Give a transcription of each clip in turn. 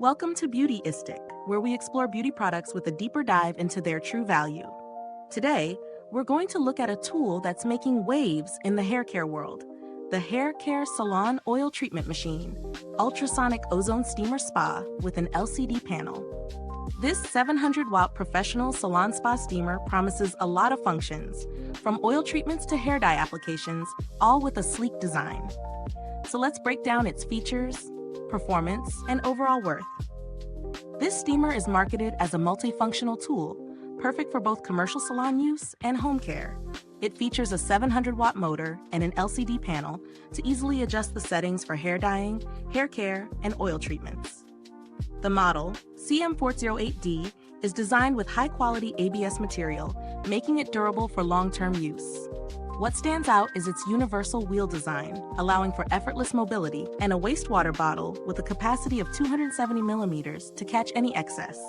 Welcome to Beautyistic, where we explore beauty products with a deeper dive into their true value. Today, we're going to look at a tool that's making waves in the hair care world, the Hair Care Salon Oil Treatment Machine, Ultrasonic Ozone Steamer Spa with an LCD panel. This 700-watt professional salon spa steamer promises a lot of functions, from oil treatments to hair dye applications, all with a sleek design. So let's break down its features, performance, and overall worth. This steamer is marketed as a multifunctional tool, perfect for both commercial salon use and home care. It features a 700-watt motor and an LCD panel to easily adjust the settings for hair dyeing, hair care, and oil treatments. The model, CM408D, is designed with high-quality ABS material, making it durable for long-term use. What stands out is its universal wheel design, allowing for effortless mobility, and a wastewater bottle with a capacity of 270 millimeters to catch any excess.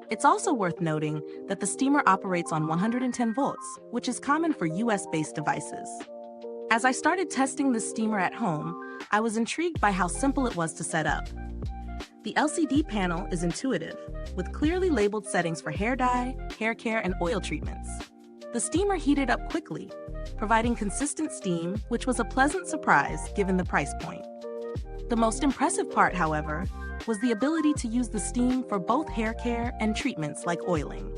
It's also worth noting that the steamer operates on 110 volts, which is common for US-based devices. As I started testing this steamer at home, I was intrigued by how simple it was to set up. The LCD panel is intuitive, with clearly labeled settings for hair dye, hair care, and oil treatments. The steamer heated up quickly, providing consistent steam, which was a pleasant surprise given the price point. The most impressive part, however, was the ability to use the steam for both hair care and treatments like oiling.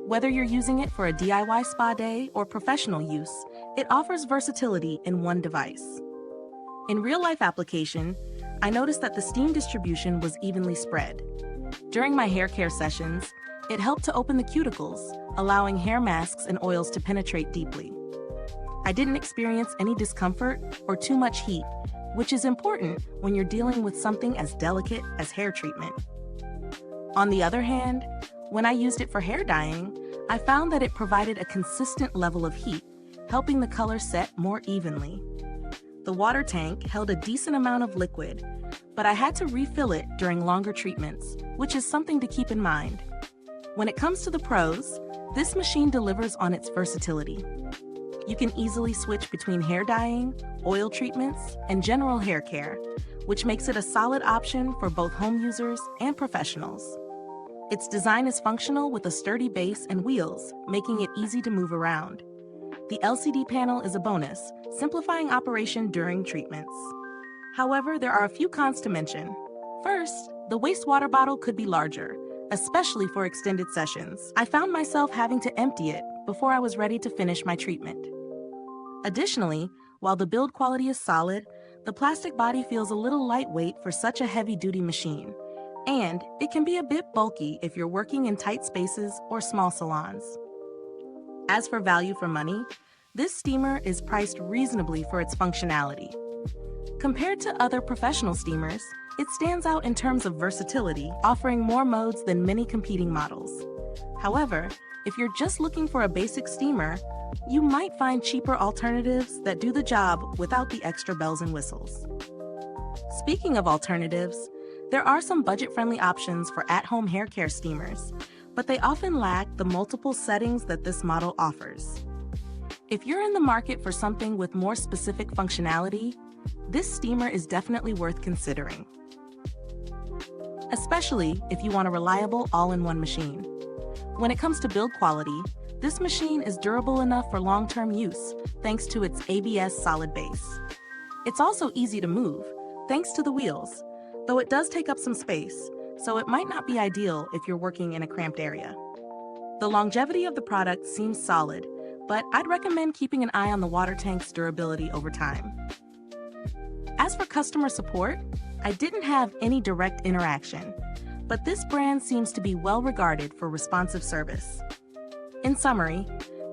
Whether you're using it for a DIY spa day or professional use, it offers versatility in one device. In real-life application, I noticed that the steam distribution was evenly spread. During my hair care sessions, it helped to open the cuticles, allowing hair masks and oils to penetrate deeply. I didn't experience any discomfort or too much heat, which is important when you're dealing with something as delicate as hair treatment. On the other hand, when I used it for hair dyeing, I found that it provided a consistent level of heat, helping the color set more evenly. The water tank held a decent amount of liquid, but I had to refill it during longer treatments, which is something to keep in mind. When it comes to the pros, this machine delivers on its versatility. You can easily switch between hair dyeing, oil treatments, and general hair care, which makes it a solid option for both home users and professionals. Its design is functional with a sturdy base and wheels, making it easy to move around. The LCD panel is a bonus, simplifying operation during treatments. However, there are a few cons to mention. First, the wastewater bottle could be larger, especially for extended sessions. I found myself having to empty it before I was ready to finish my treatment. Additionally, while the build quality is solid, the plastic body feels a little lightweight for such a heavy-duty machine, and it can be a bit bulky if you're working in tight spaces or small salons. As for value for money, this steamer is priced reasonably for its functionality. Compared to other professional steamers, it stands out in terms of versatility, offering more modes than many competing models. However, if you're just looking for a basic steamer, you might find cheaper alternatives that do the job without the extra bells and whistles. Speaking of alternatives, there are some budget-friendly options for at-home hair care steamers, but they often lack the multiple settings that this model offers. If you're in the market for something with more specific functionality, this steamer is definitely worth considering, especially if you want a reliable all-in-one machine. When it comes to build quality, this machine is durable enough for long-term use, thanks to its ABS solid base. It's also easy to move, thanks to the wheels, though it does take up some space, so it might not be ideal if you're working in a cramped area. The longevity of the product seems solid, but I'd recommend keeping an eye on the water tank's durability over time. As for customer support, I didn't have any direct interaction, but this brand seems to be well regarded for responsive service. In summary,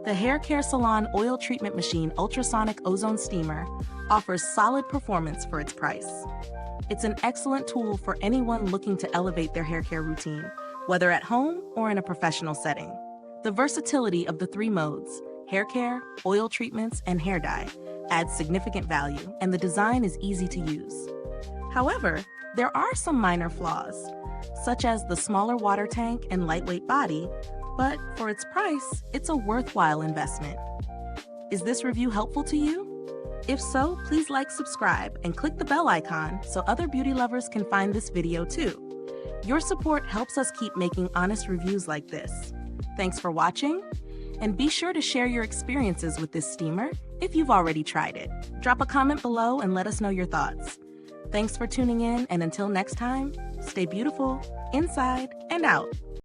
the Hair Care Salon Oil Treatment Machine Ultrasonic Ozone Steamer offers solid performance for its price. It's an excellent tool for anyone looking to elevate their hair care routine, whether at home or in a professional setting. The versatility of the three modes, hair care, oil treatments, and hair dye, adds significant value, and the design is easy to use. However, there are some minor flaws, such as the smaller water tank and lightweight body, but for its price, it's a worthwhile investment. Is this review helpful to you? If so, please like, subscribe, and click the bell icon so other beauty lovers can find this video too. Your support helps us keep making honest reviews like this. Thanks for watching, and be sure to share your experiences with this steamer if you've already tried it. Drop a comment below and let us know your thoughts. Thanks for tuning in, and until next time, stay beautiful, inside and out.